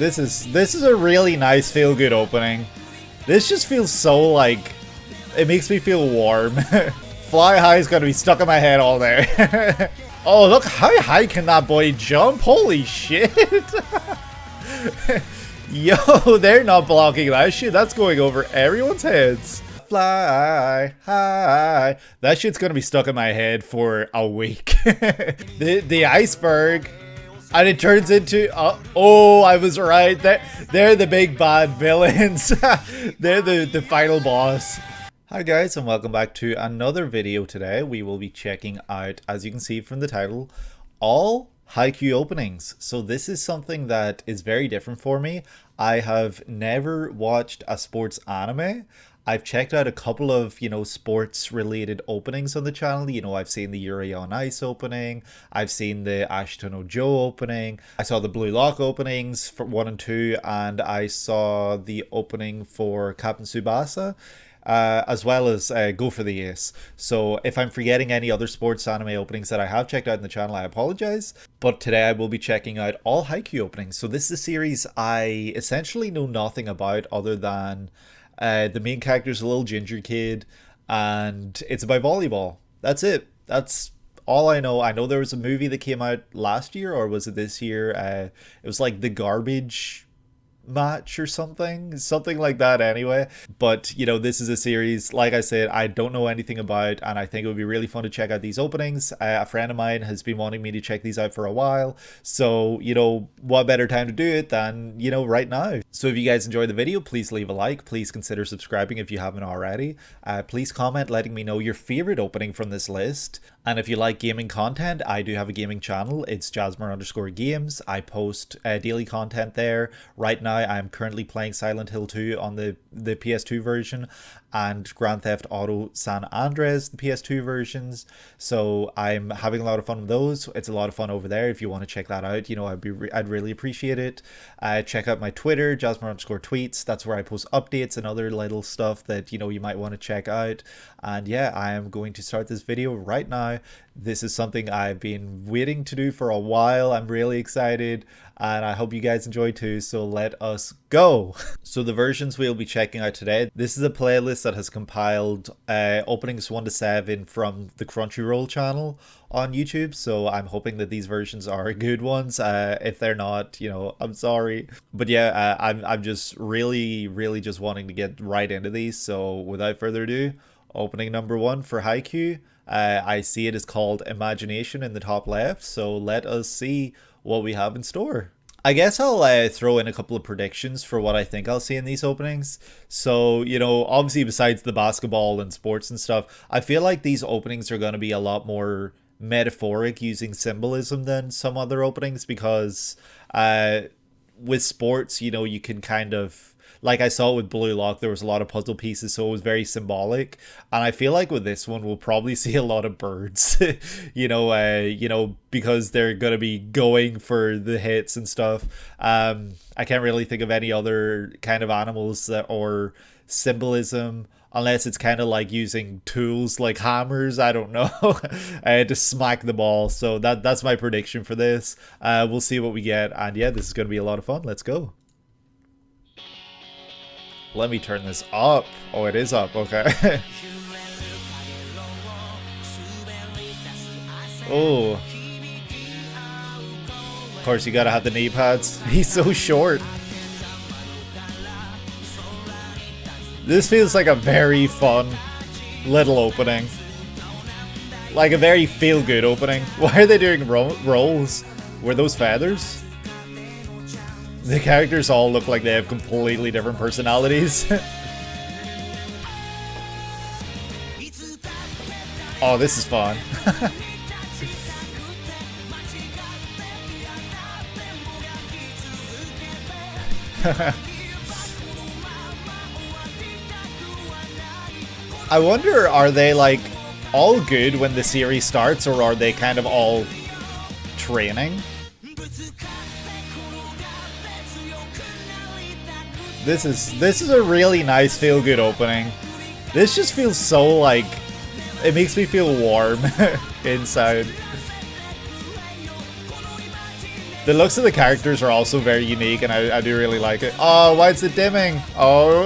This is a really nice feel-good opening. This just feels so, like, it makes me feel warm. Fly High is gonna be stuck in my head all day. Oh, look, how high can that boy jump? Holy shit. Yo, they're not blocking that shit. That's going over everyone's heads. Fly high. That shit's gonna be stuck in my head for a week. the iceberg. And it turns into, oh, I was right. They're the big bad villains. They're the final boss. Hi guys, and welcome back to another video today. We will be checking out, as you can see from the title, all Haikyuu openings. So this is something that is very different for me. I have never watched a sports anime. I've checked out a couple of, sports related openings on the channel. I've seen the Yuri on Ice opening. I've seen the Ashita no Joe opening. I saw the Blue Lock openings for 1 and 2, and I saw the opening for Captain Tsubasa, as well as Go for the Ace. So if I'm forgetting any other sports anime openings that I have checked out in the channel, I apologize. But today I will be checking out all Haikyuu openings. So this is a series I essentially know nothing about other than the main character is a little ginger kid, and it's about volleyball. That's it. That's all I know. I know there was a movie that came out last year, or was it this year? It was like The Garbage Match or something like that anyway. But this is a series, like I said, I don't know anything about, and I think it would be really fun to check out these openings. A friend of mine has been wanting me to check these out for a while, so what better time to do it than right now. So if you guys enjoyed the video, please leave a like, please consider subscribing if you haven't already. Please comment letting me know your favorite opening from this list. And if you like gaming content, I do have a gaming channel. It's Jasmer_games. I post daily content there. Right now, I'm currently playing Silent Hill 2 on the PS2 version, and Grand Theft Auto San Andreas, the PS2 versions. So I'm having a lot of fun with those. It's a lot of fun over there. If you want to check that out, I'd really appreciate it. Check out my Twitter, Jasmer_tweets. That's where I post updates and other little stuff that you might want to check out. And yeah, I am going to start this video right now. This is something I've been waiting to do for a while. I'm really excited, and I hope you guys enjoy too, so let us go. So the versions we'll be checking out today, this is a playlist that has compiled openings 1 to 7 from the Crunchyroll channel on YouTube, so I'm hoping that these versions are good ones. If they're not, I'm sorry. But yeah, I'm just really just wanting to get right into these, so without further ado, opening number 1 for Haikyuu. I see it is called Imagination in the top left, so let us see what we have in store. I guess I'll throw in a couple of predictions for what I think I'll see in these openings. So, obviously besides the basketball and sports and stuff, I feel like these openings are going to be a lot more metaphoric, using symbolism than some other openings, because with sports, you can kind of, like I saw with Blue Lock, there was a lot of puzzle pieces, so it was very symbolic. And I feel like with this one, we'll probably see a lot of birds, because they're going to be going for the hits and stuff. I can't really think of any other kind of animals or symbolism, unless it's kind of like using tools like hammers, I don't know, to smack the ball. So that's my prediction for this. We'll see what we get. And yeah, this is going to be a lot of fun. Let's go. Let me turn this up. Oh, it is up. Okay. Oh. Of course, you gotta have the knee pads. He's so short. This feels like a very fun little opening. Like a very feel-good opening. Why are they doing rolls? Were those feathers? The characters all look like they have completely different personalities. Oh, this is fun. I wonder, are they like all good when the series starts, or are they kind of all training? This is a really nice feel-good opening. This just feels so, like, it makes me feel warm inside. The looks of the characters are also very unique, and I do really like it. Oh, why is it dimming? Oh,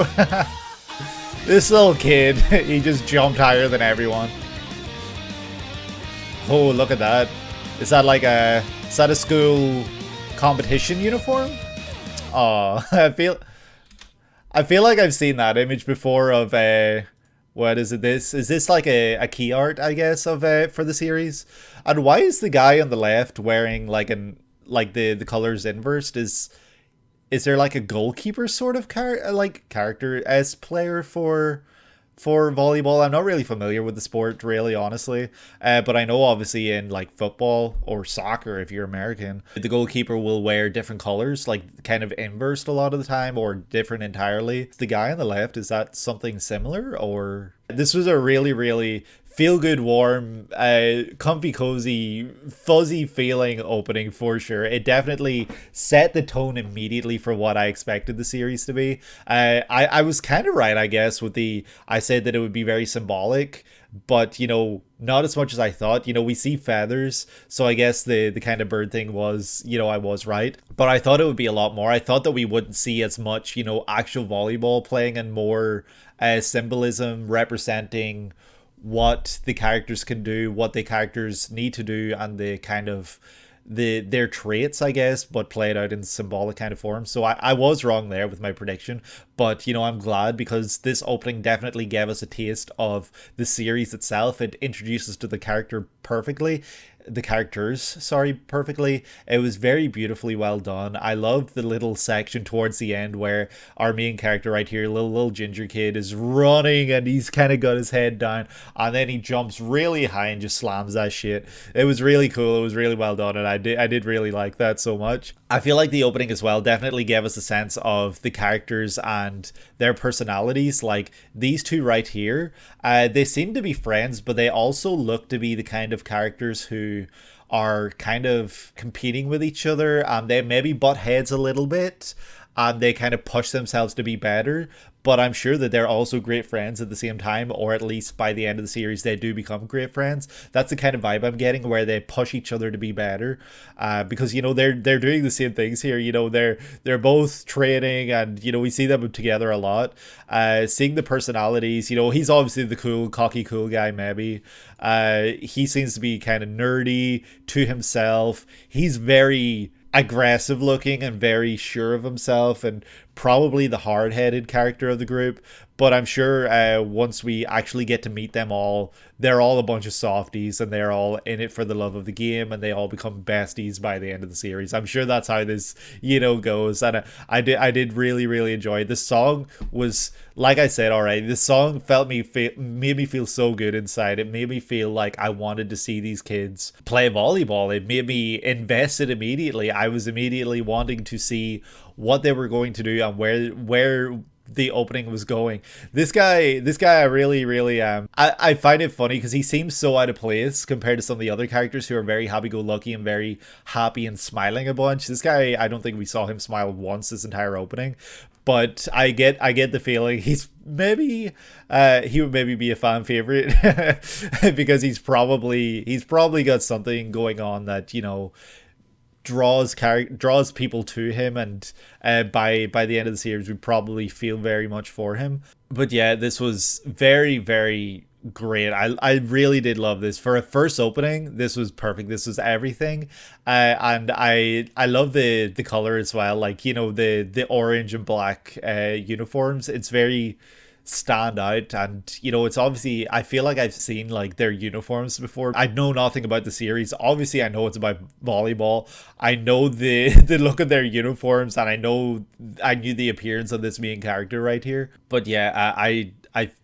this little kid, he just jumped higher than everyone. Oh, look at that. Is that like a school competition uniform? Oh, I feel like I've seen that image before of what is it? Is this like a key art, I guess, of for the series? And why is the guy on the left wearing like the colors inversed? Is there like a goalkeeper sort of character as player for volleyball? I'm not really familiar with the sport, really, honestly. But I know obviously in like football or soccer, if you're American, the goalkeeper will wear different colors, like kind of inversed a lot of the time, or different entirely. The guy on the left, is that something similar? Or this was a really feel good, warm, comfy, cozy, fuzzy feeling opening for sure. It definitely set the tone immediately for what I expected the series to be. I was kind of right, I guess, with I said that it would be very symbolic, but you know, not as much as I thought. You know, we see feathers, so I guess the kind of bird thing was, you know, I was right. But I thought it would be a lot more. I thought that we wouldn't see as much, you know, actual volleyball playing, and more symbolism representing what the characters can do, what the characters need to do, and the kind of their traits, I guess, but played out in symbolic kind of form. So I was wrong there with my prediction, but you know, I'm glad, because this opening definitely gave us a taste of the series itself. It introduces to the characters perfectly. It was very beautifully well done. I loved the little section towards the end where our main character right here, little ginger kid, is running and he's kind of got his head down, and then he jumps really high and just slams that shit. It was really cool. It was really well done, and I did really like that so much. I feel like the opening as well definitely gave us a sense of the characters and their personalities. Like these two right here, they seem to be friends, but they also look to be the kind of characters who are kind of competing with each other, and they maybe butt heads a little bit, and they kind of push themselves to be better. But I'm sure that they're also great friends at the same time, or at least by the end of the series they do become great friends. That's the kind of vibe I'm getting, where they push each other to be better, because you know, they're doing the same things here. You know, they're both training, and you know, we see them together a lot. Seeing the personalities, you know, he's obviously the cool, cocky, cool guy. Maybe he seems to be kind of nerdy to himself. He's very aggressive looking and very sure of himself, and probably the hard-headed character of the group. But I'm sure once we actually get to meet them all, they're all a bunch of softies, and they're all in it for the love of the game, and they all become besties by the end of the series. I'm sure that's how this, you know, goes. And I did really enjoy it. The song was, like I said, alright, this song made me feel so good inside. It made me feel like I wanted to see these kids play volleyball. It made me invested immediately. I was immediately wanting to see what they were going to do and where the opening was going. This guy I really I find it funny because he seems so out of place compared to some of the other characters who are very happy-go-lucky and very happy and smiling a bunch. This guy, I don't think we saw him smile once this entire opening. But I get the feeling he's maybe he would maybe be a fan favorite because he's probably got something going on that, you know, draws people to him, and by the end of the series we probably feel very much for him. But yeah, this was very great. I really did love this. For a first opening, this was perfect. This was everything. And I love the color as well, like, you know, the orange and black uniforms. It's very stand out, and you know, it's obviously, I feel like I've seen like their uniforms before. I know nothing about the series. Obviously I know it's about volleyball. I know the look of their uniforms, and I knew the appearance of this main character right here. But yeah, I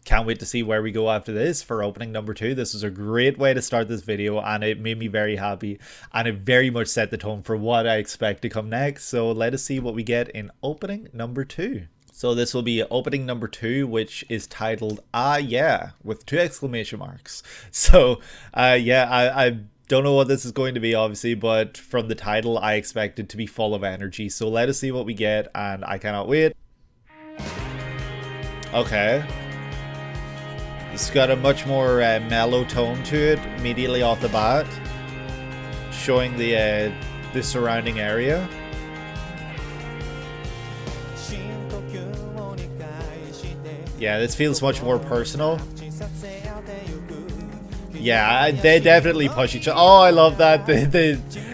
can't wait to see where we go after this for opening number 2. This was a great way to start this video, and it made me very happy, and it very much set the tone for what I expect to come next. So let us see what we get in opening number 2. So this will be opening number 2, which is titled "Ah Yeah" with 2 exclamation marks. So yeah, I don't know what this is going to be, obviously, but from the title I expect it to be full of energy. So let us see what we get, and I cannot wait. Okay. It's got a much more mellow tone to it immediately off the bat, showing the the surrounding area. Yeah, this feels much more personal. Yeah, they definitely push each other. Oh, I love that.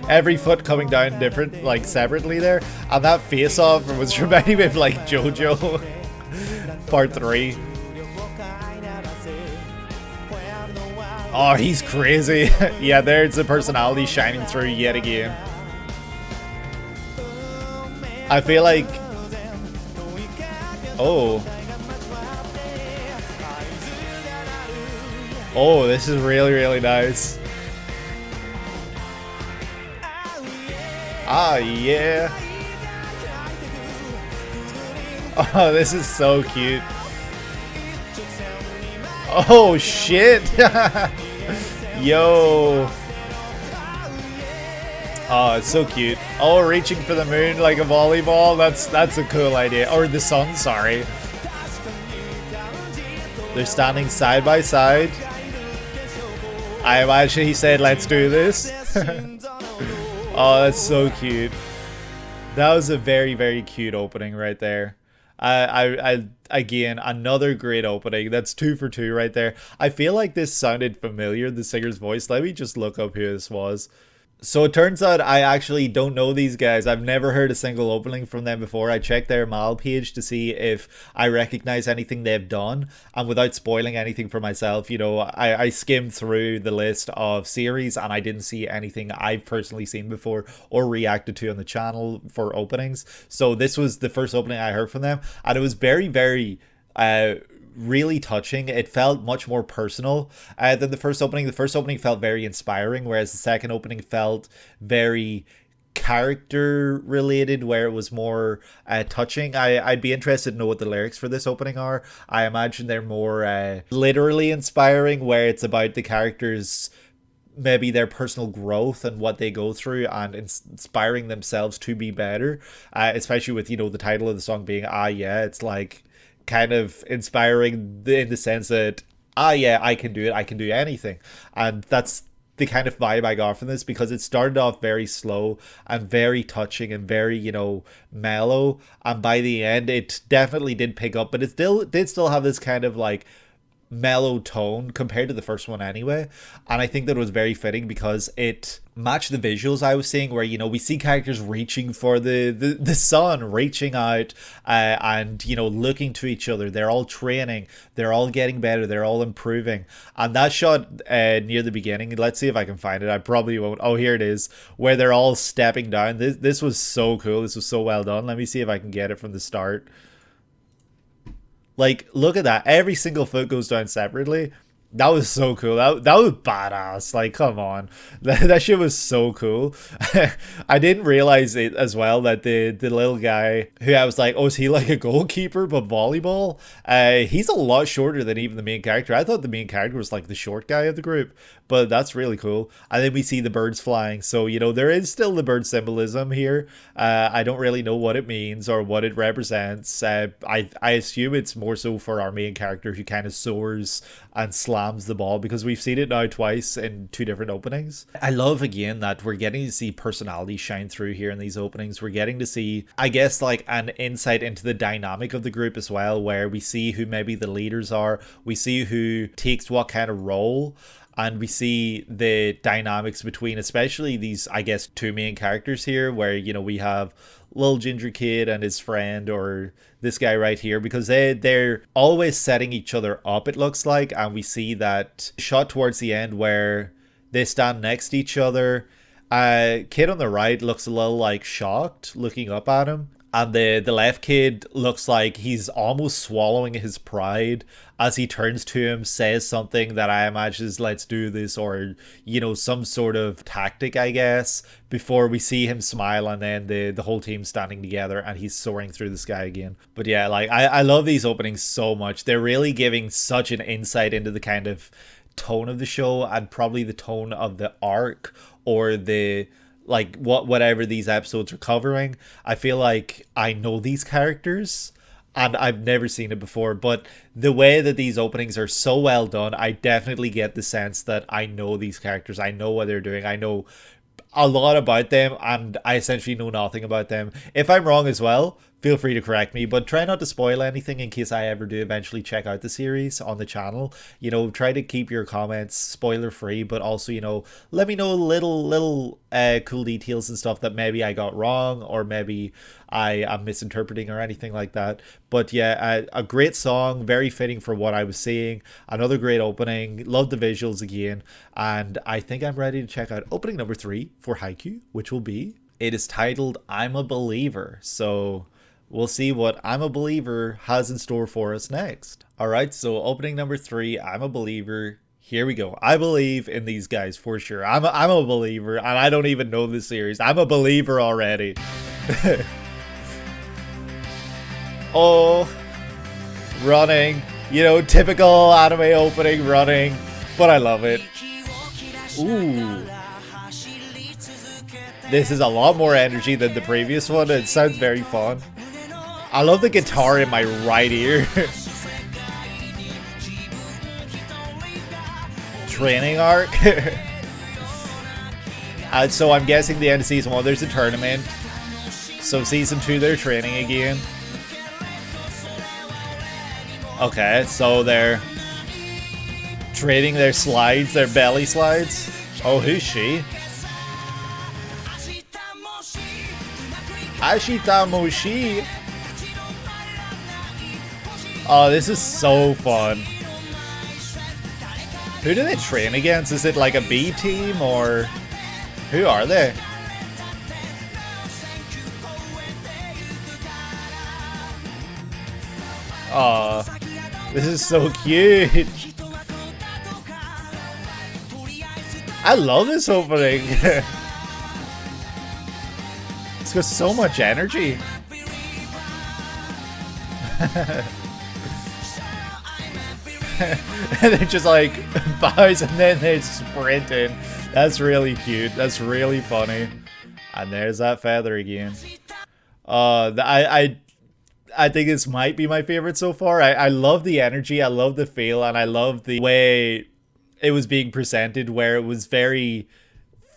Every foot coming down different, like separately there. And that face-off was reminding me of like JoJo Part 3. Oh, he's crazy. Yeah, there's the personality shining through yet again. I feel like... Oh. Oh, this is really, really nice. Ah, yeah. Oh, this is so cute. Oh, shit. Yo. Oh, it's so cute. Oh, reaching for the moon like a volleyball. That's a cool idea. Or the sun, sorry. They're standing side by side. I imagine he said, let's do this. Oh, that's so cute. That was a very, very cute opening right there. Again, another great opening. That's 2 for 2 right there. I feel like this sounded familiar, the singer's voice. Let me just look up who this was. So it turns out I actually don't know these guys. I've never heard a single opening from them before. I checked their mal page to see if I recognize anything they've done. And without spoiling anything for myself, you know, I skimmed through the list of series and I didn't see anything I've personally seen before or reacted to on the channel for openings. So this was the first opening I heard from them. And it was very, very... really touching. It felt much more personal than the first opening. The first opening felt very inspiring, whereas the second opening felt very character related, where it was more touching. I'd be interested to know what the lyrics for this opening are. I imagine they're more literally inspiring, where it's about the characters, maybe their personal growth and what they go through and inspiring themselves to be better, especially with, you know, the title of the song being Ah Yeah. It's like kind of inspiring in the sense that, ah yeah, I can do it, I can do anything. And that's the kind of vibe I got from this, because it started off very slow and very touching and very, you know, mellow, and by the end it definitely did pick up, but it did still have this kind of like mellow tone compared to the first one anyway. And I think that was very fitting because it matched the visuals I was seeing, where, you know, we see characters reaching for the sun, reaching out and, you know, looking to each other. They're all training, they're all getting better, they're all improving. And that shot near the beginning, let's see if I can find it. I probably won't. Oh, here it is, where they're all stepping down. This was so cool. This was so well done. Let me see if I can get it from the start. Like, look at that. Every single foot goes down separately. That was so cool. That was badass. Like, come on. That shit was so cool. I didn't realize it as well that the little guy who I was like, oh, is he like a goalkeeper but volleyball? He's a lot shorter than even the main character. I thought the main character was like the short guy of the group, but that's really cool. And then we see the birds flying. So, you know, there is still the bird symbolism here. I don't really know what it means or what it represents. I assume it's more so for our main character who kind of soars and slams the ball, because we've seen it now twice in 2 different openings. I love again that we're getting to see personality shine through here in these openings. We're getting to see, I guess, like an insight into the dynamic of the group as well, where we see who maybe the leaders are, we see who takes what kind of role, and we see the dynamics between especially these, I guess, 2 main characters here, where, you know, we have little ginger kid and his friend, or this guy right here, because they're always setting each other up, it looks like. And we see that shot towards the end where they stand next to each other. Kid on the right looks a little like shocked, looking up at him. And the left kid looks like he's almost swallowing his pride as he turns to him, says something that I imagine is let's do this, or, you know, some sort of tactic, I guess, before we see him smile, and then the whole team standing together and he's soaring through the sky again. But yeah, like I love these openings so much. They're really giving such an insight into the kind of tone of the show, and probably the tone of the arc, or the, like, whatever these episodes are covering. I feel like I know these characters and I've never seen it before, but the way that these openings are so well done, I definitely get the sense that I know these characters. I know what they're doing. I know a lot about them, and I essentially know nothing about them. If I'm wrong as well, feel free to correct me, but try not to spoil anything in case I ever do eventually check out the series on the channel. You know, try to keep your comments spoiler free, but also, you know, let me know little cool details and stuff that maybe I got wrong, or maybe I am misinterpreting or anything like that. But yeah, a great song, very fitting for what I was seeing. Another great opening, love the visuals again, and I think I'm ready to check out opening number 3 for Haikyuu, which will be, it is titled I'm a Believer. So we'll see what I'm a Believer has in store for us next. Alright, so opening number 3, I'm a Believer. Here we go. I believe in these guys for sure. I'm a believer, and I don't even know this series. I'm a believer already. Oh, running. You know, typical anime opening, running. But I love it. Ooh. This is a lot more energy than the previous one. It sounds very fun. I love the guitar in my right ear. Training arc. So I'm guessing the end of season 1 there's a tournament. So season 2 they're training again. Okay, so they're trading their slides, their belly slides. Oh, who's she? Ashita Moshi. Oh, this is so fun. Who do they train against? Is it like a B team, or who are they? Aw, this is so cute. I love this opening. It's got so much energy. And they're just like bows and then they're sprinting. That's really cute. That's really funny. And there's that feather again. I think this might be my favorite so far. I love the energy, I love the feel, and I love the way it was being presented, where it was very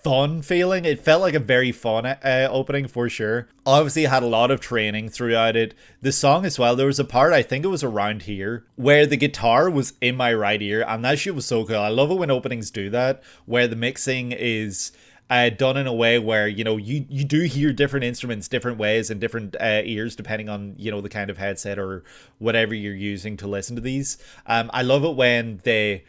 fun feeling. It felt like a very fun opening for sure. Obviously it had a lot of training throughout it. The song as well, there was a part, I think it was around here, where the guitar was in my right ear, and that shit was so cool. I love it when openings do that, where the mixing is done in a way where, you know, you do hear different instruments different ways and different ears depending on, you know, the kind of headset or whatever you're using to listen to these. I love it when they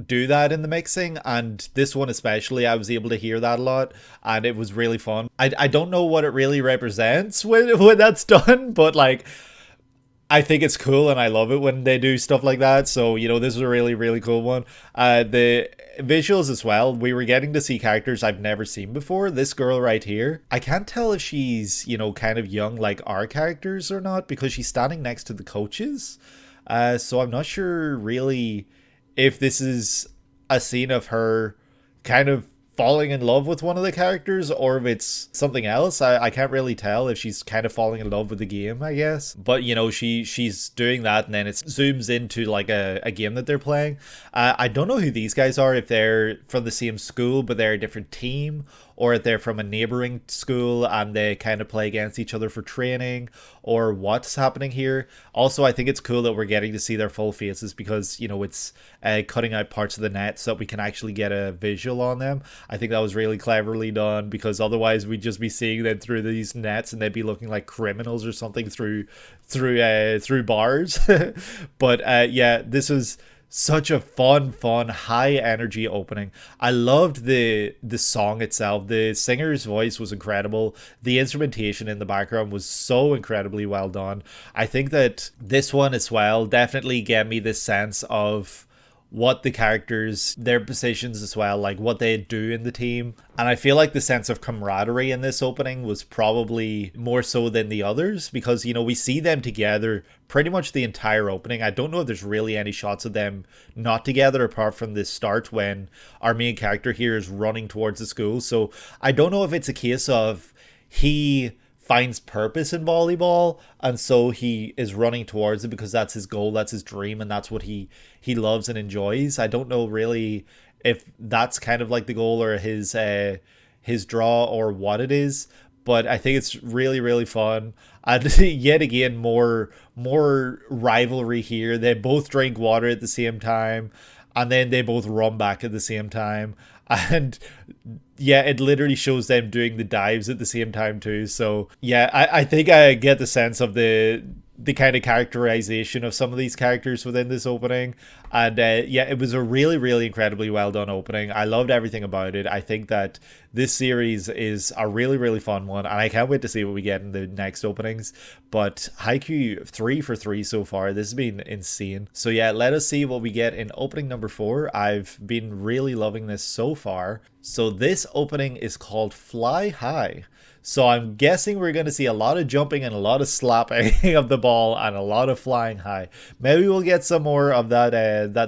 do that in the mixing, and this one especially, I was able to hear that a lot, and it was really fun. I don't know what it really represents when that's done, but like, I think it's cool, and I love it when they do stuff like that. So, you know, this is a really, really cool one. The visuals as well, we were getting to see characters I've never seen before. This girl right here, I can't tell if she's, you know, kind of young like our characters or not, because she's standing next to the coaches. So I'm not sure really if this is a scene of her kind of falling in love with one of the characters, or if it's something else. I can't really tell if she's kind of falling in love with the game, I guess. But, you know, she's doing that, and then it zooms into like a game that they're playing. I don't know who these guys are, if they're from the same school but they're a different team, or if they're from a neighboring school and they kind of play against each other for training, or what's happening here. Also, I think it's cool that we're getting to see their full faces, because, you know, it's cutting out parts of the net so that we can actually get a visual on them. I think that was really cleverly done, because otherwise we'd just be seeing them through these nets and they'd be looking like criminals or something through bars. But yeah, this was such a fun high energy opening. I loved the song itself. The singer's voice was incredible. The instrumentation in the background was so incredibly well done. I think that this one as well definitely gave me this sense of what the characters, their positions as well, like what they do in the team. And I feel like the sense of camaraderie in this opening was probably more so than the others, because, you know, we see them together pretty much the entire opening. I don't know if there's really any shots of them not together apart from the start when our main character here is running towards the school. So I don't know if it's a case of he finds purpose in volleyball and so he is running towards it because that's his goal, that's his dream, and that's what he loves and enjoys. I don't know really if that's kind of like the goal, or his his draw or what it is, but I think it's really, really fun. And yet again, more rivalry here. They both drink water at the same time, and then they both run back at the same time. And yeah, it literally shows them doing the dives at the same time too. So yeah, I think I get the sense of the kind of characterization of some of these characters within this opening. And yeah, it was a really, really incredibly well done opening. I loved everything about it. I think that this series is a really, really fun one, and I can't wait to see what we get in the next openings. But Haikyuu 3 for 3 so far. This has been insane. So yeah, let us see what we get in opening number 4. I've been really loving this so far. So this opening is called Fly High. So I'm guessing we're going to see a lot of jumping and a lot of slapping of the ball and a lot of flying high. Maybe we'll get some more of that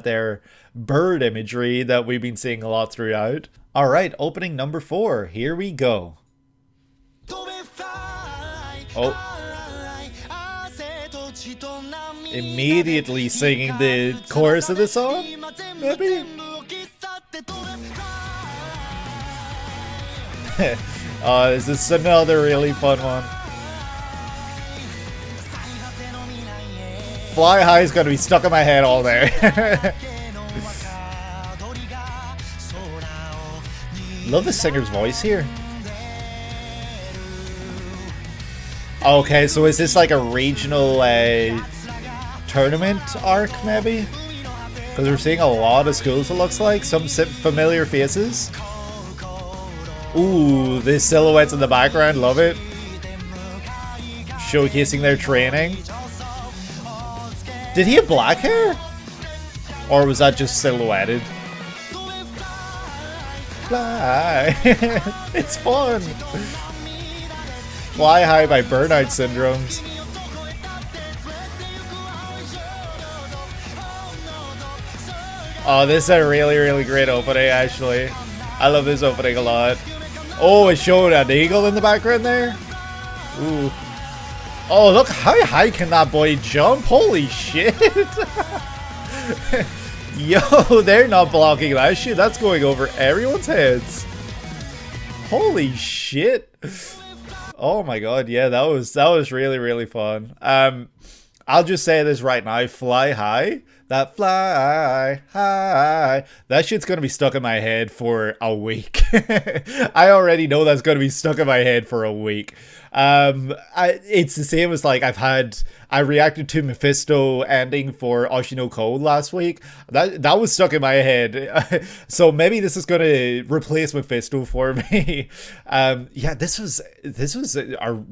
there bird imagery that we've been seeing a lot throughout. All right, opening number 4. Here we go. Oh. Immediately singing the chorus of the song? Maybe? This is another really fun one. Fly High is going to be stuck in my head all day. Love the singer's voice here. Okay, so is this like a regional tournament arc maybe? Because we're seeing a lot of schools, it looks like. Some familiar faces. Ooh, the silhouettes in the background, love it. Showcasing their training. Did he have black hair? Or was that just silhouetted? Fly. It's fun. Fly High by Burnout Syndromes. Oh, this is a really, really great opening, actually. I love this opening a lot. Oh, it showed an eagle in the background there. Ooh. Oh, look, how high can that boy jump? Holy shit. Yo, they're not blocking that shit. That's going over everyone's heads. Holy shit. Oh my god, yeah, that was really, really fun. I'll just say this right now, Fly High. That fly high. That shit's gonna be stuck in my head for a week. I already know that's gonna be stuck in my head for a week. It's the same as like I reacted to Mephisto ending for Oshino Code last week. That was stuck in my head. So maybe this is gonna replace Mephisto for me. Yeah, this was a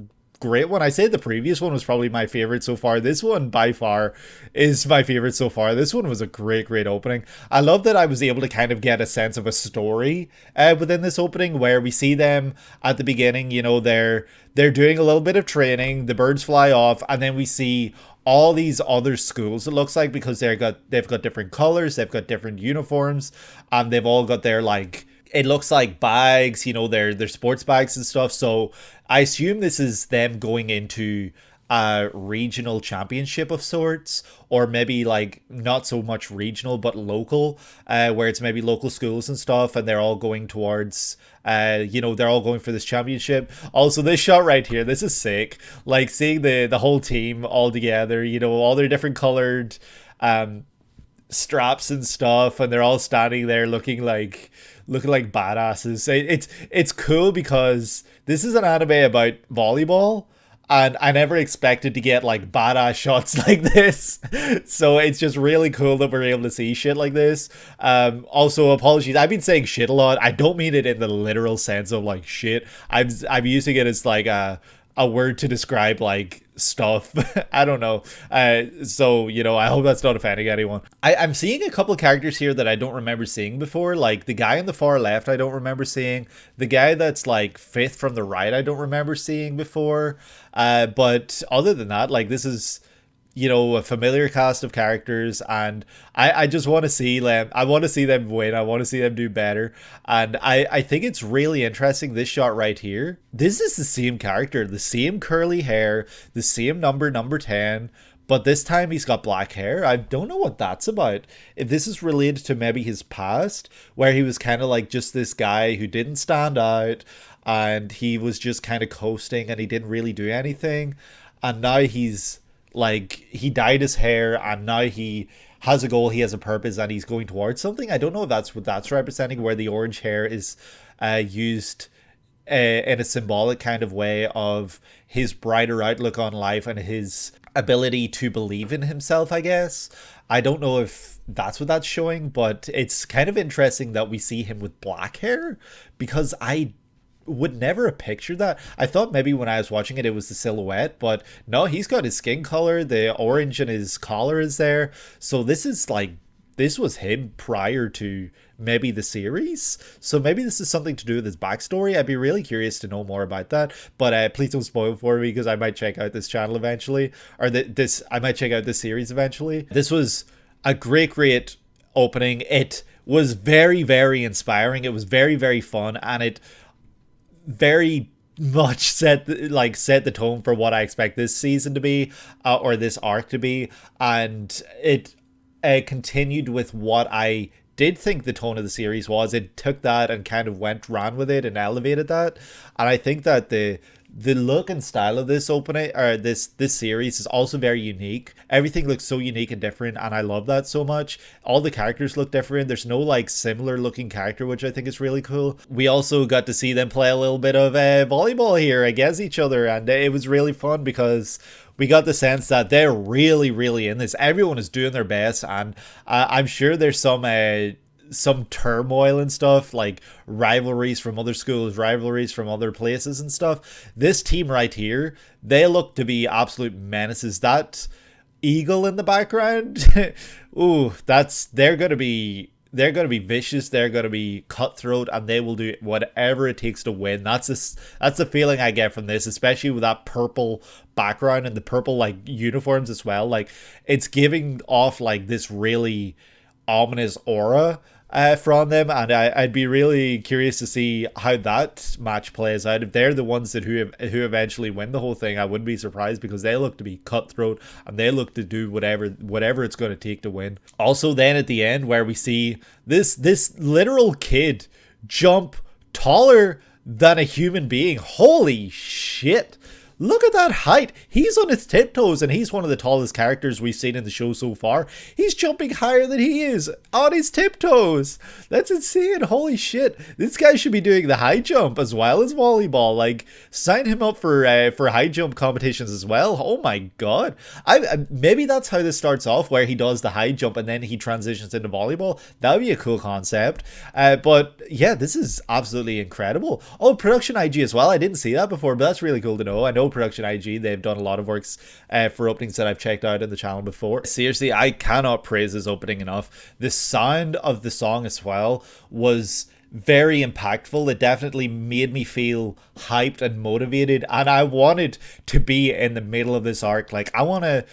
great one. I say the previous one was probably my favorite so far. This one by far is my favorite so far. This one was a great opening. I love that I was able to kind of get a sense of a story within this opening, where we see them at the beginning, you know, they're doing a little bit of training, the birds fly off, and then we see all these other schools, it looks like, because they've got different colors, they've got different uniforms, and they've all got their, like, it looks like bags, you know, their sports bags and stuff. So I assume this is them going into a regional championship of sorts, or maybe like not so much regional but local, where it's maybe local schools and stuff, and they're all going towards you know, they're all going for this championship. Also, this shot right here, this is sick. Like seeing the whole team all together, you know, all their different colored straps and stuff, and they're all standing there looking like badasses. It's cool because this is an anime about volleyball, and I never expected to get like badass shots like this. So it's just really cool that we're able to see shit like this. Also, apologies, I've been saying shit a lot. I don't mean it in the literal sense of like shit. I'm using it as like a word to describe like stuff. I don't know. So, you know, I hope that's not offending anyone. I'm seeing a couple of characters here that I don't remember seeing before. Like the guy on the far left, I don't remember seeing. The guy that's like fifth from the right, I don't remember seeing before. But other than that, like this is, you know, a familiar cast of characters, and I just want to see them. I want to see them win. I want to see them do better. And I think it's really interesting, this shot right here. This is the same character, the same curly hair, the same number 10, but this time he's got black hair. I don't know what that's about. If this is related to maybe his past, where he was kind of like just this guy who didn't stand out and he was just kind of coasting and he didn't really do anything. And now he's like, he dyed his hair and now he has a goal, he has a purpose, and he's going towards something. I don't know if that's what that's representing, where the orange hair is used in a symbolic kind of way of his brighter outlook on life and his ability to believe in himself, I guess. I don't know if that's what that's showing, but it's kind of interesting that we see him with black hair, because I would never have pictured that. I thought maybe when I was watching it, it was the silhouette, but no, he's got his skin color, the orange in his collar is there. So this is like, this was him prior to maybe the series. So maybe this is something to do with his backstory. I'd be really curious to know more about that. But please don't spoil for me, because I might check out this channel eventually, or I might check out this series eventually. This was a great opening. It was very, very inspiring. It was very, very fun, and it very much set the tone for what I expect this season to be, or this arc to be, and it continued with what I did think the tone of the series was. It took that and kind of ran with it and elevated that, and I think that the look and style of this opening, or this series, is also very unique. Everything looks so unique and different, and I love that so much. All the characters look different. There's no like similar looking character, which I think is really cool. We also got to see them play a little bit of volleyball here against each other, and it was really fun because we got the sense that they're really in this. Everyone is doing their best, and I'm sure there's some turmoil and stuff, like rivalries from other schools, rivalries from other places and stuff. This team right here, they look to be absolute menaces. That eagle in the background, ooh, they're gonna be vicious, they're gonna be cutthroat, and they will do whatever it takes to win. That's the feeling I get from this, especially with that purple background and the purple like uniforms as well. Like, it's giving off like this really ominous aura from them, and I'd be really curious to see how that match plays out. If they're the ones that who eventually win the whole thing, I wouldn't be surprised, because they look to be cutthroat and they look to do whatever it's going to take to win. Also, then at the end, where we see this literal kid jump taller than a human being. Holy shit! Look at that height. He's on his tiptoes, and he's one of the tallest characters we've seen in the show so far. He's jumping higher than he is on his tiptoes. That's insane. Holy shit. This guy should be doing the high jump as well as volleyball. Like, sign him up for high jump competitions as well. Oh my god. Maybe that's how this starts off, where he does the high jump and then he transitions into volleyball. That would be a cool concept. But yeah, this is absolutely incredible. Oh, production IG as well. I didn't see that before, but that's really cool to know. I know production IG, they've done a lot of works for openings that I've checked out in the channel before. Seriously, I cannot praise this opening enough. The sound of the song as well was very impactful. It definitely made me feel hyped and motivated, and I wanted to be in the middle of this arc. Like, I want to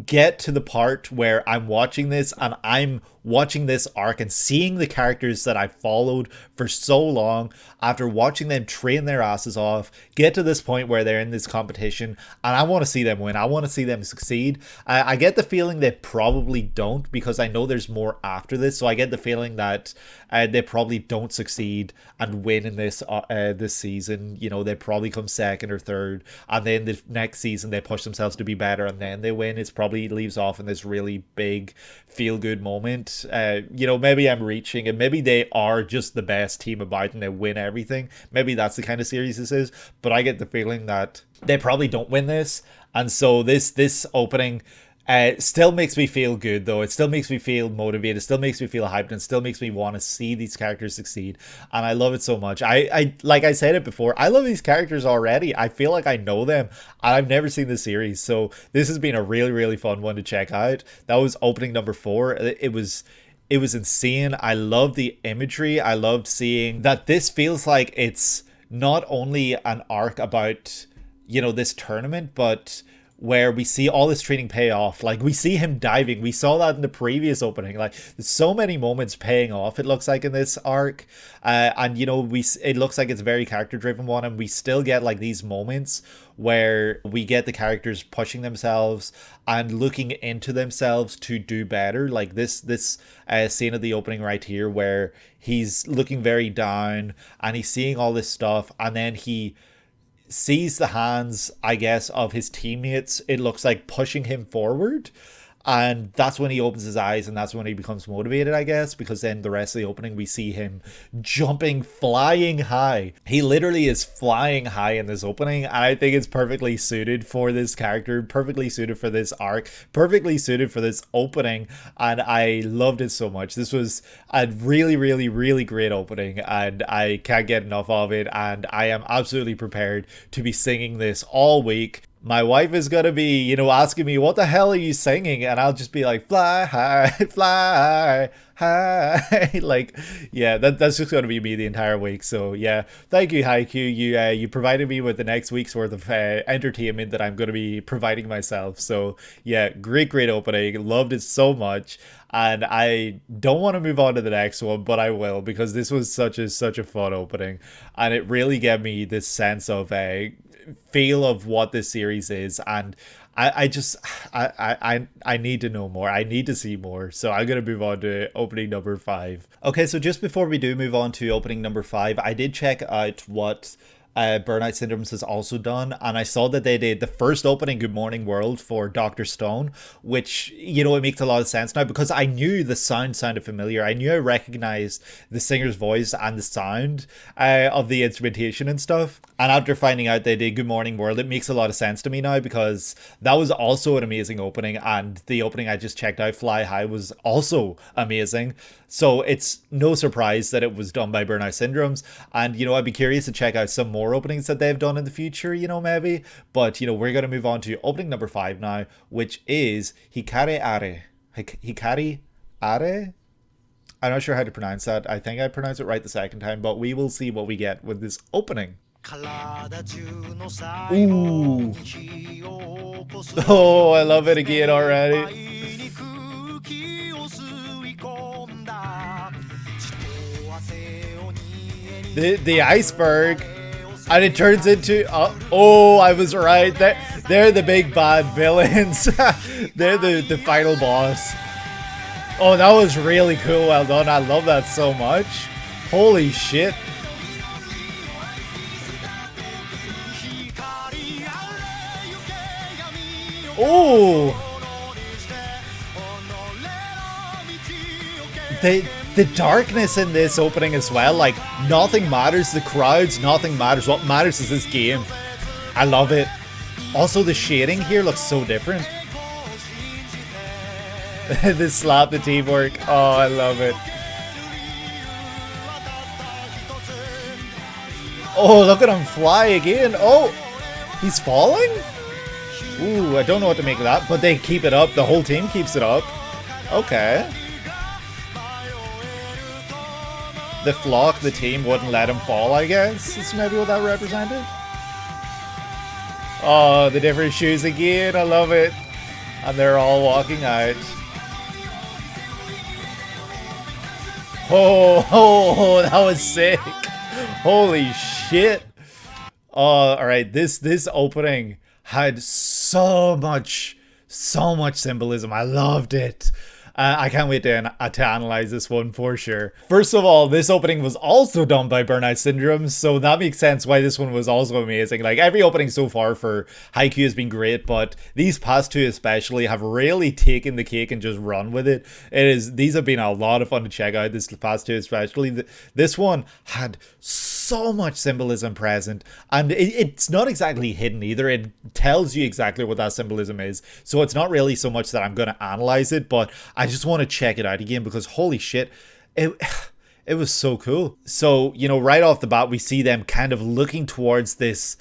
get to the part where I'm watching this and I'm watching this arc and seeing the characters that I followed for so long, after watching them train their asses off, get to this point where they're in this competition, and I want to see them win. I want to see them succeed. I get the feeling they probably don't, because I know there's more after this, so I get the feeling that they probably don't succeed and win in this season. You know, they probably come second or third, and then the next season they push themselves to be better and then they win. It's probably leaves off in this really big feel-good moment. You know, maybe I'm reaching, and maybe they are just the best team about and they win everything. Maybe that's the kind of series this is, but I get the feeling that they probably don't win this, and so this opening still makes me feel good, though. It still makes me feel motivated, it still makes me feel hyped, and still makes me want to see these characters succeed, and I love it so much. I like I said it before, I love these characters already. I feel like I know them, and I've never seen the series, so this has been a really fun one to check out. That was opening number 4. It was insane. I loved the imagery. I loved seeing that this feels like it's not only an arc about, you know, this tournament, but where we see all this training pay off. Like, we see him diving. We saw that in the previous opening. Like, there's so many moments paying off, it looks like, in this arc. And, you know, it looks like it's a very character-driven one, and we still get, like, these moments where we get the characters pushing themselves and looking into themselves to do better. Like this scene of the opening right here, where he's looking very down and he's seeing all this stuff, and then he sees the hands, I guess, of his teammates, it looks like, pushing him forward. And that's when he opens his eyes, and that's when he becomes motivated, I guess, because then the rest of the opening we see him jumping, flying high. He literally is flying high in this opening, and I think it's perfectly suited for this character, perfectly suited for this arc, perfectly suited for this opening, and I loved it so much. This was a really, really, really great opening, and I can't get enough of it, and I am absolutely prepared to be singing this all week. My wife is going to be, you know, asking me, what the hell are you singing? And I'll just be like, fly high, fly high. Like, yeah, that's just going to be me the entire week. So, yeah, thank you, Haikyuu. You provided me with the next week's worth of entertainment that I'm going to be providing myself. So, yeah, great opening. Loved it so much. And I don't want to move on to the next one, but I will, because this was such a fun opening. And it really gave me this sense of feel of what this series is, and I need to know more. I need to see more. So I'm going to move on to opening number 5. Okay, so just before we do move on to opening number 5, I did check out what Burnout Syndromes has also done, and I saw that they did the first opening, Good Morning World, for Dr. Stone, which, you know, it makes a lot of sense now, because I knew the sound sounded familiar. I knew I recognized the singer's voice and the sound of the instrumentation and stuff. And after finding out they did Good Morning World, it makes a lot of sense to me now, because that was also an amazing opening, and the opening I just checked out, Fly High, was also amazing. So it's no surprise that it was done by Burnout Syndromes, and, you know, I'd be curious to check out some more openings that they've done in the future, you know, maybe. But, you know, we're going to move on to opening number 5 now, which is Hikari Are. Hikari Are? I'm not sure how to pronounce that. I think I pronounced it right the second time, but we will see what we get with this opening. Ooh. Oh, I love it again already. The iceberg, and it turns into oh, I was right. They're the big bad villains. They're the final boss. Oh, that was really cool. Well done. I love that so much. Holy shit. Oh, the darkness in this opening as well. Like, nothing matters. The crowds, nothing matters. What matters is this game. I love it. Also, the shading here looks so different. This slap, the teamwork. Oh, I love it. Oh, look at him fly again. Oh, he's falling? Ooh, I don't know what to make of that, but they keep it up. The whole team keeps it up. Okay. The flock, the team, wouldn't let him fall, I guess. Is maybe what that represented. Oh, the different shoes again. I love it. And they're all walking out. Oh, that was sick. Holy shit. Oh, alright. This opening had so much symbolism. I loved it. I can't wait to analyze this one for sure. First of all, this opening was also done by Burnout Syndromes, so that makes sense why this one was also amazing. Like, every opening so far for Haikyuu has been great, but these past two especially have really taken the cake and just run with it. These have been a lot of fun to check out, this past two especially. This one had so much symbolism present, and it's not exactly hidden either. It tells you exactly what that symbolism is, so it's not really so much that I'm going to analyze it, but I just want to check it out again, because holy shit, it was so cool. So, you know, right off the bat, we see them kind of looking towards this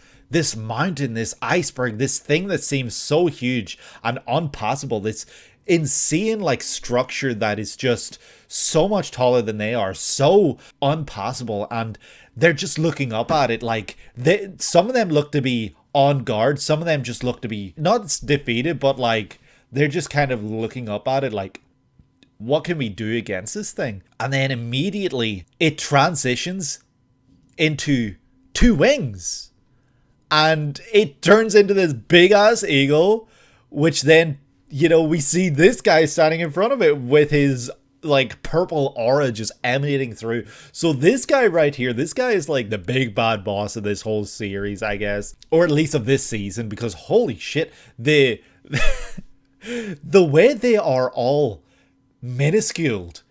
mountain, this iceberg, this thing that seems so huge and unpassable, this insane like structure that is just so much taller than they are, so unpassable, and they're just looking up at it. Like, some of them look to be on guard. Some of them just look to be not defeated, but like they're just kind of looking up at it like, what can we do against this thing? And then immediately it transitions into two wings. And it turns into this big ass eagle, which then, you know, we see this guy standing in front of it with his like purple aura just emanating through. So this guy right here, this guy is like the big bad boss of this whole series, I guess, or at least of this season, because holy shit, the way they are all minusculed,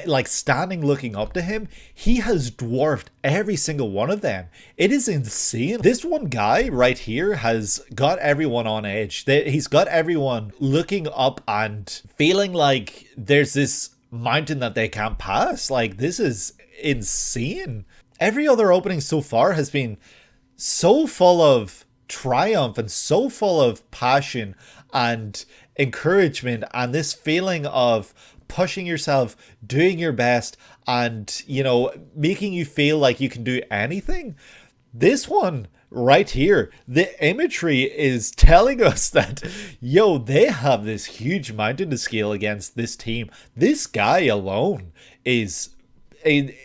like standing looking up to him, he has dwarfed every single one of them. It is insane. This one guy right here has got everyone on edge. He's got everyone looking up and feeling like there's this mountain that they can't pass. Like, this is insane. Every other opening so far has been so full of triumph and so full of passion and encouragement and this feeling of pushing yourself, doing your best, and, you know, making you feel like you can do anything. This one right here, the imagery is telling us that, yo, they have this huge mountain to scale against this team. This guy alone is a...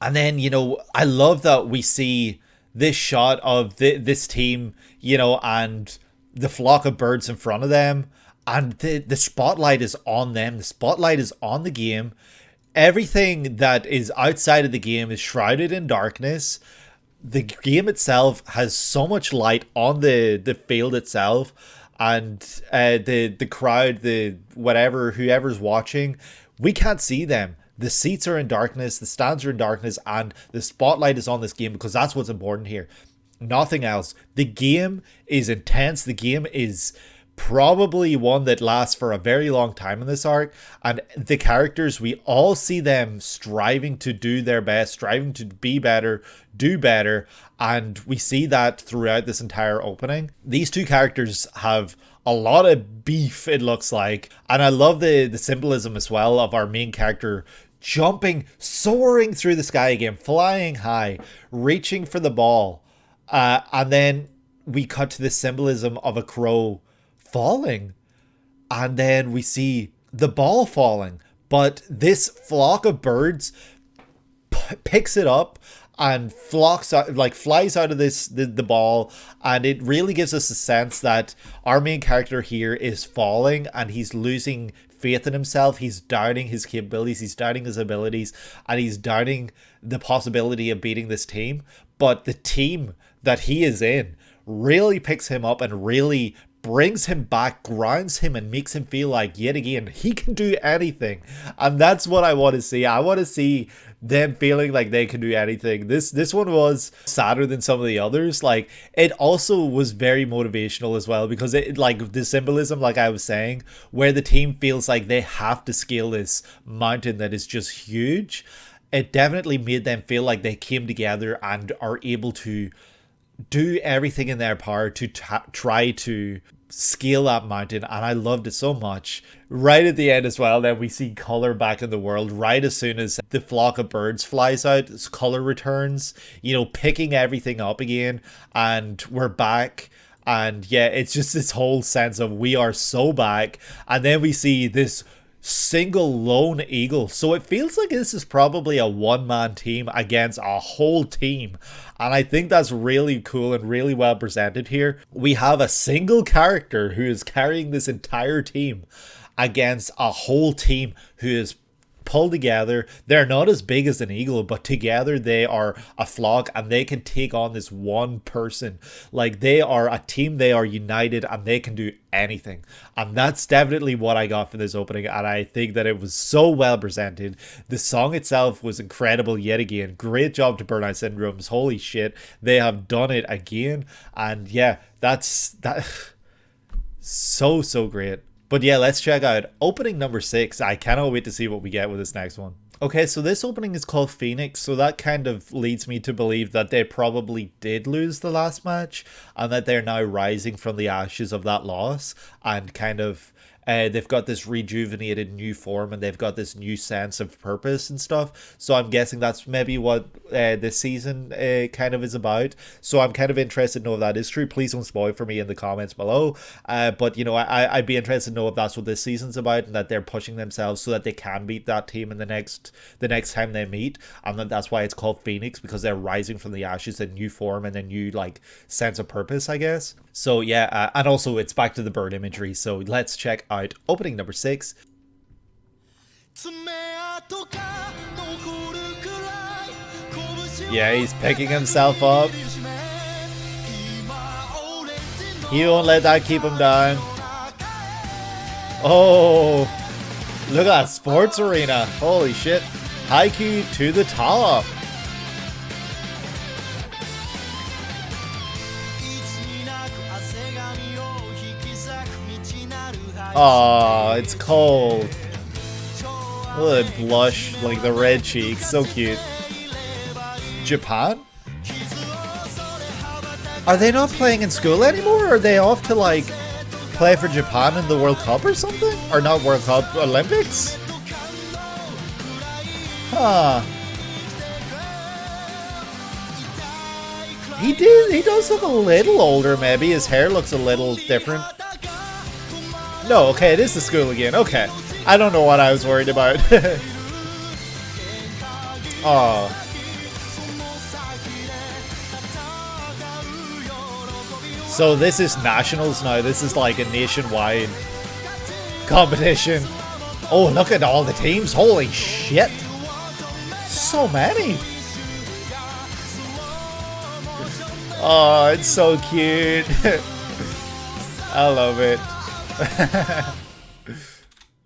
And then, you know, I love that we see this shot of this team, you know, and the flock of birds in front of them. And the spotlight is on them. The spotlight is on the game. Everything that is outside of the game is shrouded in darkness. The game itself has so much light on the field itself. And the crowd, whoever's watching, we can't see them. The seats are in darkness. The stands are in darkness. And the spotlight is on this game because that's what's important here. Nothing else. The game is intense. The game is probably one that lasts for a very long time in this arc, and the characters, we all see them striving to do their best, striving to be better, do better, and we see that throughout this entire opening. These two characters have a lot of beef, it looks like, and I love the symbolism as well of our main character jumping, soaring through the sky again, flying high, reaching for the ball, and then we cut to the symbolism of a crow falling, and then we see the ball falling, but this flock of birds picks it up and flies out of the ball, and it really gives us a sense that our main character here is falling and he's losing faith in himself. He's doubting his capabilities, he's doubting his abilities, and he's doubting the possibility of beating this team. But the team that he is in really picks him up and really brings him back, grounds him, and makes him feel like, yet again, he can do anything. And that's what I want to see. I want to see them feeling like they can do anything. This one was sadder than some of the others. Like, it also was very motivational as well, because it, like, the symbolism, like I was saying, where the team feels like they have to scale this mountain that is just huge. It definitely made them feel like they came together and are able to do everything in their power to try to scale that mountain, and I loved it so much. Right at the end as well, then we see color back in the world. Right as soon as the flock of birds flies out, color returns, you know, picking everything up again, and we're back. And yeah, it's just this whole sense of we are so back. And then we see this single lone eagle, so it feels like this is probably a one-man team against a whole team, and I think that's really cool and really well presented here. We have a single character who is carrying this entire team against a whole team who is pulled together. They're not as big as an eagle, but together they are a flock, and they can take on this one person. Like, they are a team, they are united, and they can do anything. And that's definitely what I got for this opening, and I think that it was so well presented. The song itself was incredible yet again. Great job to Burnout Syndromes. Holy shit, they have done it again. And yeah, that's so great. But yeah, let's check out opening number 6. I cannot wait to see what we get with this next one. Okay, so this opening is called Phoenix, so that kind of leads me to believe that they probably did lose the last match, and that they're now rising from the ashes of that loss, and kind of they've got this rejuvenated new form, and they've got this new sense of purpose and stuff. So I'm guessing that's maybe what this season kind of is about. So I'm kind of interested to know if that is true. Please don't spoil for me in the comments below. But you know, I'd be interested to know if that's what this season's about, and that they're pushing themselves so that they can beat that team in the next time they meet, and that's why it's called Phoenix, because they're rising from the ashes, a new form and a new like sense of purpose, I guess. So yeah, and also it's back to the bird imagery. So let's check out opening number 6. Yeah, he's picking himself up. He won't let that keep him down. Oh, look at that sports arena. Holy shit. Haikyuu to the top. Oh, it's cold. Look at blush, like the red cheeks. So cute. Japan? Are they not playing in school anymore? Are they off to like play for Japan in the World Cup or something? Or not World Cup, Olympics? Huh. He does look a little older maybe. His hair looks a little different. No, okay, it is the school again. Okay. I don't know what I was worried about. Oh. So this is nationals now. This is like a nationwide competition. Oh, look at all the teams. Holy shit. So many. Oh, it's so cute. I love it.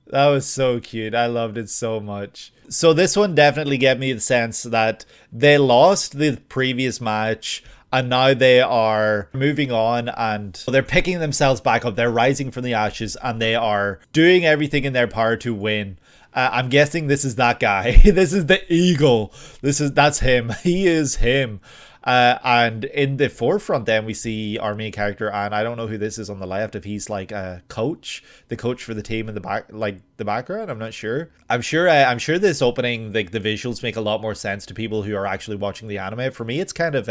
That was so cute. I loved it so much. So this one definitely gave me the sense that they lost the previous match, and now they are moving on and they're picking themselves back up. They're rising from the ashes and they are doing everything in their power to win. I'm guessing this is that guy. This is the Eagle. That's him. He is him. And in the forefront then we see our main character, and I don't know who this is on the left, if he's like a coach, the coach for the team in the back, like the background. I'm not sure. I'm sure this opening, like the visuals make a lot more sense to people who are actually watching the anime. For me it's kind of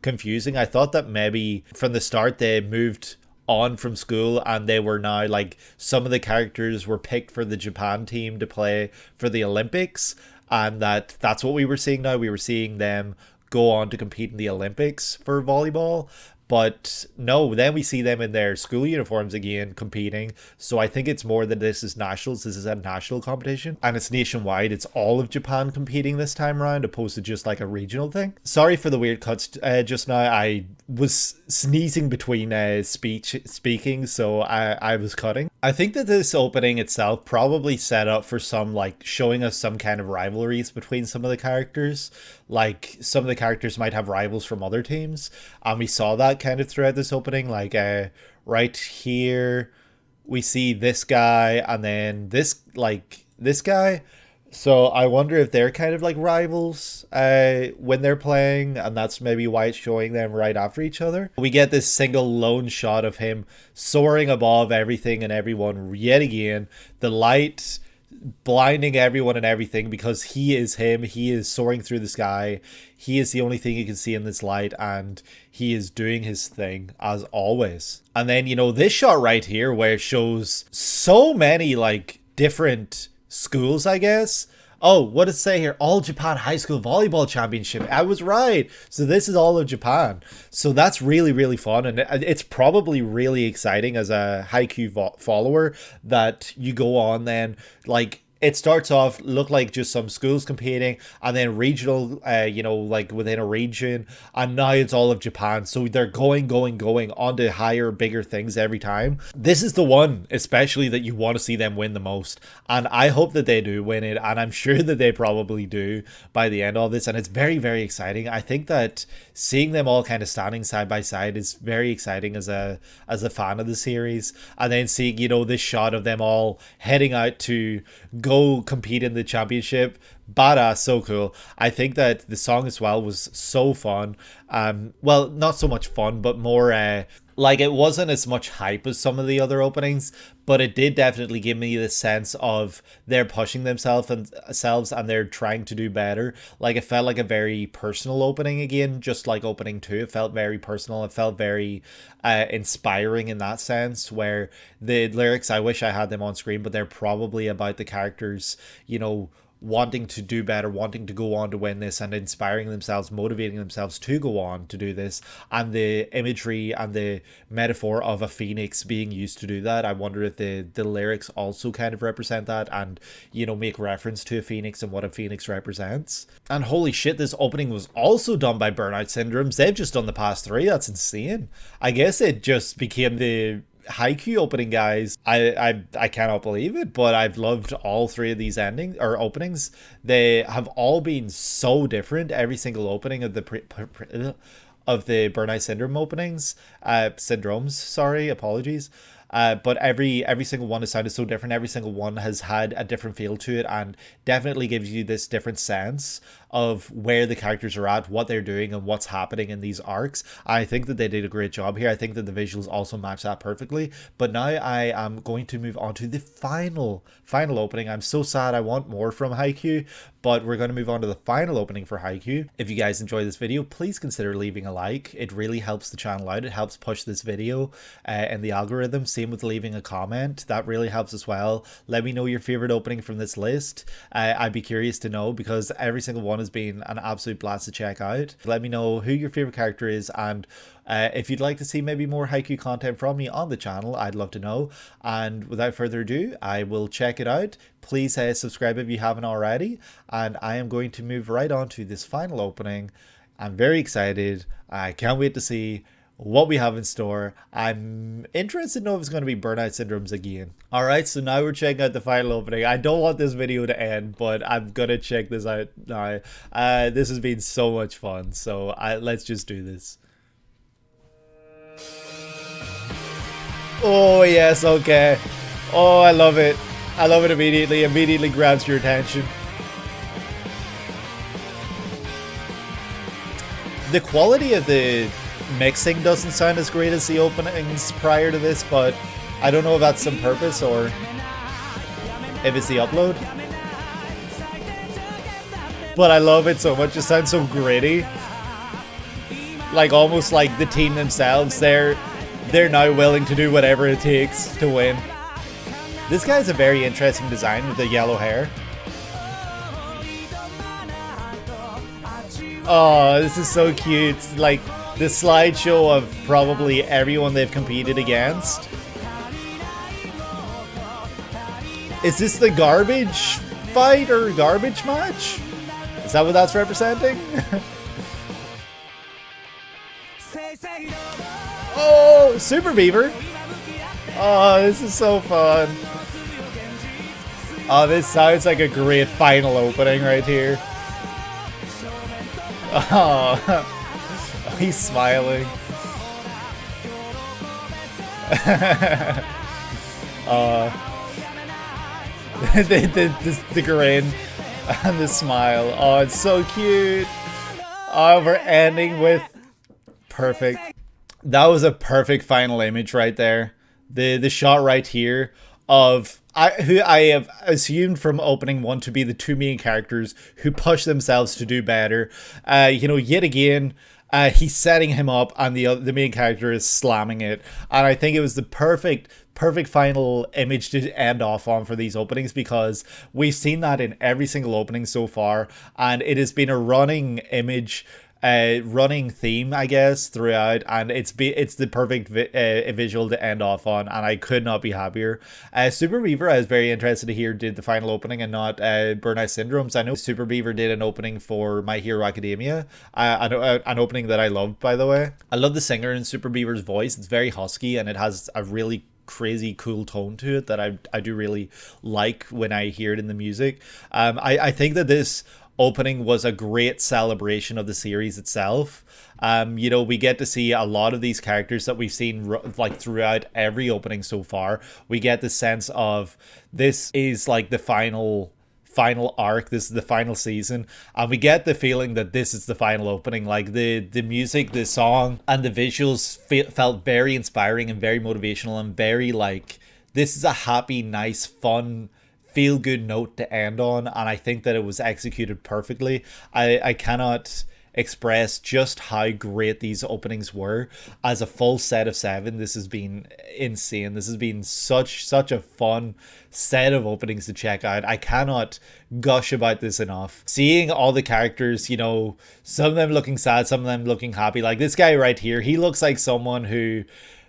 confusing. I thought that maybe from the start they moved on from school and they were now like some of the characters were picked for the Japan team to play for the Olympics, and that's what we were seeing now. We were seeing them go on to compete in the Olympics for volleyball. But no, then we see them in their school uniforms again competing. So I think it's more that this is nationals. This is a national competition and it's nationwide. It's all of Japan competing this time around, opposed to just like a regional thing. Sorry for the weird cuts just now. I was sneezing between speaking, so I was cutting. I think that this opening itself probably set up for some like showing us some kind of rivalries between some of the characters. Like some of the characters might have rivals from other teams, and we saw that kind of throughout this opening. Like right here we see this guy and then this guy. So I wonder if they're kind of like rivals when they're playing, and that's maybe why it's showing them right after each other. We get this single lone shot of him soaring above everything and everyone yet again. The light blinding everyone and everything, because he is him. He is soaring through the sky. He is the only thing you can see in this light, and he is doing his thing as always. And then, you know, this shot right here where it shows so many like different schools, I guess. Oh, what does it say here? All Japan High School Volleyball Championship. I was right. So this is all of Japan. So that's really, really fun. And it's probably really exciting as a Haikyuu follower that you go on then, like, it starts off look like just some schools competing, and then regional, you know, like within a region, and now it's all of Japan. So they're going on to higher, bigger things every time. This is the one especially that you want to see them win the most, and I hope that they do win it, and I'm sure that they probably do by the end of this, and it's very, very exciting. I think that seeing them all kind of standing side by side is very exciting as a fan of the series, and then seeing, you know, this shot of them all heading out to go compete in the championship. Badass, so cool. I think that the song as well was so fun. Well, not so much fun, but more Like, it wasn't as much hype as some of the other openings, but it did definitely give me the sense of they're pushing themselves and they're trying to do better. Like, it felt like a very personal opening again, just like opening 2. It felt very personal. It felt very inspiring in that sense, where the lyrics, I wish I had them on screen, but they're probably about the characters, you know, wanting to do better, wanting to go on to win this, and inspiring themselves, motivating themselves to go on to do this. And the imagery and the metaphor of a phoenix being used to do that, I wonder if the lyrics also kind of represent that, and, you know, make reference to a phoenix and what a phoenix represents. And holy shit, this opening was also done by Burnout Syndromes. They've just done the past 3. That's insane. I guess it just became the Haikyuu opening, guys. I cannot believe it, but I've loved all 3 of these openings. They have all been so different. Every single opening of the of the Burnout Syndrome openings, syndromes, sorry, apologies. But every single one has sounded so different. Every single one has had a different feel to it, and definitely gives you this different sense of where the characters are at, what they're doing, and what's happening in these arcs. I think that they did a great job here. I think that the visuals also match that perfectly. But now I am going to move on to the final opening. I'm so sad. I want more from Haikyuu, but we're going to move on to the final opening for Haikyuu. If you guys enjoy this video, please consider leaving a like. It really helps the channel out. It helps push this video in the algorithm. Same with leaving a comment. That really helps as well. Let me know your favorite opening from this list. I'd be curious to know, because every single one has been an absolute blast to check out. Let me know who your favorite character is, and if you'd like to see maybe more Haikyuu content from me on the channel, I'd love to know. And without further ado, I will check it out. Please subscribe if you haven't already, and I am going to move right on to this final opening. I'm very excited. I can't wait to see what we have in store. I'm interested to know if it's going to be Burnout Syndromes again. Alright, so now we're checking out the final opening. I don't want this video to end, but I'm gonna check this out now. This has been so much fun, so let's just do this. Oh yes, okay. Oh, I love it. I love it immediately. Immediately grabs your attention. The quality of the mixing doesn't sound as great as the openings prior to this, but I don't know if that's on purpose or if it's the upload. But I love it so much. It sounds so gritty. Like, almost like the team themselves, they're now willing to do whatever it takes to win. This guy's a very interesting design with the yellow hair. Oh, this is so cute. Like, the slideshow of probably everyone they've competed against. Is this the garbage fight or garbage match? Is that what that's representing? Oh, Super Beaver. Oh, this is so fun. Oh, this sounds like a great final opening right here. Oh. He's smiling. The grin and the smile. Oh, it's so cute. Oh, we're ending with perfect. That was a perfect final image right there. The shot right here of who I have assumed from opening 1 to be the 2 main characters who push themselves to do better. You know, yet again, he's setting him up, and the main character is slamming it. And I think it was the perfect final image to end off on for these openings, because we've seen that in every single opening so far, and it has been a running image, running theme, I guess, throughout, and it's the perfect visual to end off on, and I could not be happier. Super Beaver, I was very interested to hear, did the final opening and not Burnout Syndromes. I know Super Beaver did an opening for My Hero Academia, an opening that I loved, by the way. I love the singer in Super Beaver's voice. It's very husky, and it has a really crazy cool tone to it that I do really like when I hear it in the music. I think that this opening was a great celebration of the series itself. You know, we get to see a lot of these characters that we've seen like throughout every opening so far. We get the sense of this is like the final final arc, this is the final season, and we get the feeling that this is the final opening. Like the music, the song, and the visuals felt very inspiring and very motivational and very like, this is a happy, nice, fun, feel good note to end on, and I think that it was executed perfectly. I cannot express just how great these openings were. As a full set of 7, this has been insane. This has been such a fun set of openings to check out. I cannot gush about this enough. Seeing all the characters, you know, some of them looking sad, some of them looking happy. Like this guy right here, he looks like someone who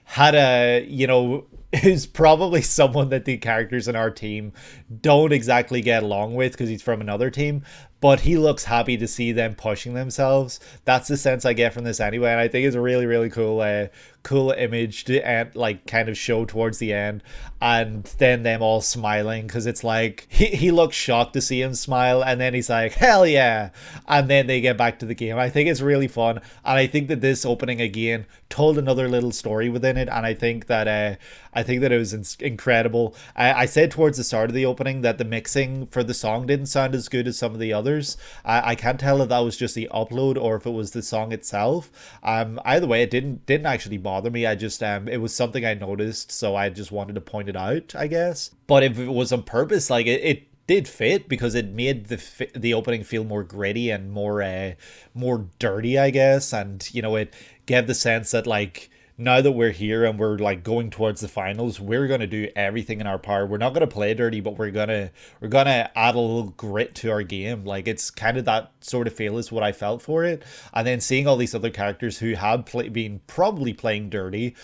had a, you know, who's probably someone that the characters in our team don't exactly get along with because he's from another team, but he looks happy to see them pushing themselves. That's the sense I get from this anyway, and I think it's a really cool cool image to end, like kind of show towards the end, and then them all smiling, because it's like he looks shocked to see him smile, and then he's like, hell yeah, and then they get back to the game. I think it's really fun, and I think that this opening again told another little story within it, and I think that it was incredible. I said towards the start of the opening that the mixing for the song didn't sound as good as some of the others. I can't tell if that was just the upload or if it was the song itself. Either way, it didn't actually bother me. I just it was something I noticed, so I just wanted to point it out, I guess. But if it was on purpose, like it did fit, because it made the opening feel more gritty and more dirty, I guess, and you know, it gave the sense that like, now that we're here and we're like going towards the finals, we're going to do everything in our power. We're not going to play dirty, but we're going to add a little grit to our game. Like, it's kind of that sort of feel is what I felt for it. And then seeing all these other characters who had been probably playing dirty,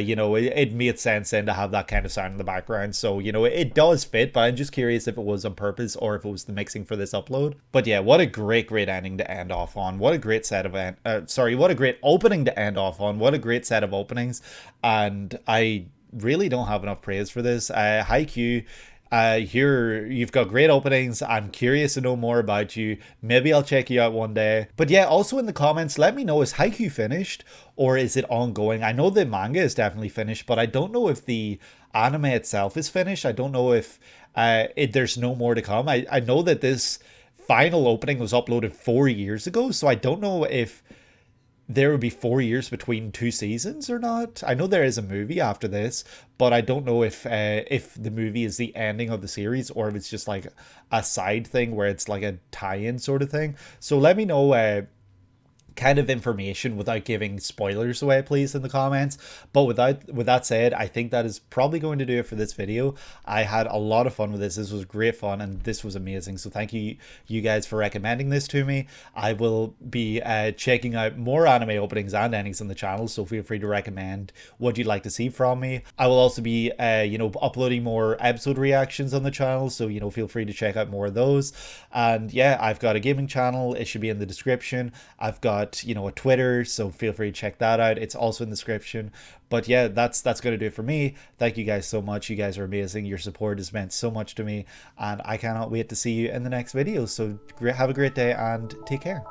you know, it made sense then to have that kind of sound in the background. So, you know, it does fit, but I'm just curious if it was on purpose or if it was the mixing for this upload. But yeah, what a great ending to end off on. What a great set of what a great opening to end off on. What a great set of openings, and I really don't have enough praise for this. Haikyuu, here you've got great openings. I'm curious to know more about you. Maybe I'll check you out one day. But yeah, also in the comments, let me know, is Haikyuu finished or is it ongoing? I know the manga is definitely finished, but I don't know if the anime itself is finished. I don't know if there's no more to come. I know that this final opening was uploaded 4 years ago, so I don't know if there would be 4 years between 2 seasons or not. I know there is a movie after this, but I don't know if the movie is the ending of the series or if it's just like a side thing where it's like a tie-in sort of thing. So let me know kind of information without giving spoilers away, please, in the comments. But with that said, I think that is probably going to do it for this video. I had a lot of fun with this. This was great fun and this was amazing, so thank you guys for recommending this to me. I will be checking out more anime openings and endings on the channel, so feel free to recommend what you'd like to see from me. I will also be you know, uploading more episode reactions on the channel, so you know, feel free to check out more of those. And yeah, I've got a gaming channel, it should be in the description. I've got, you know, a Twitter, so feel free to check that out, it's also in the description. But yeah, that's going to do it for me. Thank you guys so much. You guys are amazing. Your support has meant so much to me, and I cannot wait to see you in the next video. So have a great day and take care.